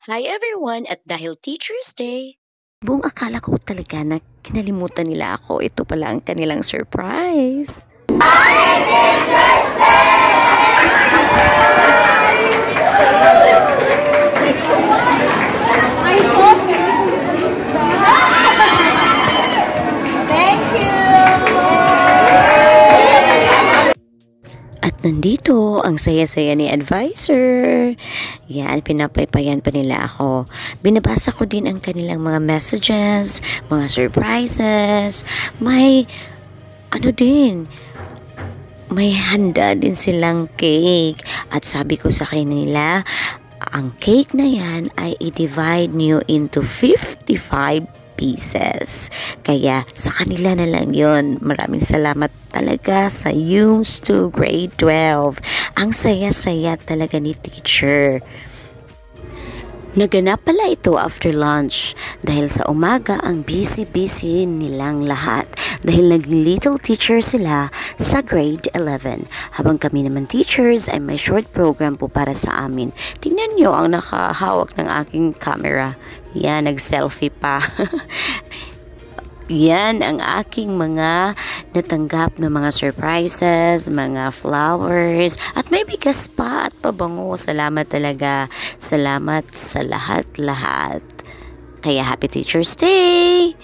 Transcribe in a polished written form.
Hi everyone! At dahil Teacher's Day, Buong akala ko talaga na kinalimutan nila ako. Ito pala ang kanilang surprise. At nandito ang saya-saya ni advisor. Yan, pinapaypayan pa nila ako. Binabasa ko din ang kanilang mga messages, mga surprises. May handa din silang cake. At sabi ko sa kanila, ang cake na yan ay i-divide nyo into 55 pieces. Kaya sa kanila na lang yon. Maraming salamat talaga sa Yumes to Grade 12. Ang saya-saya talaga ni teacher. Naganap pala ito after lunch dahil sa umaga ang busy-busy nilang lahat dahil naging little teacher sila sa grade 11. Habang kami naman teachers ay may short program po para sa amin. Tingnan nyo ang nakahawak ng aking camera. Yan, nag-selfie pa. Yan ang aking mga natanggap na mga surprises, mga flowers, at may bigas pa at pabango. Salamat talaga. Salamat sa lahat-lahat. Kaya Happy Teacher's Day!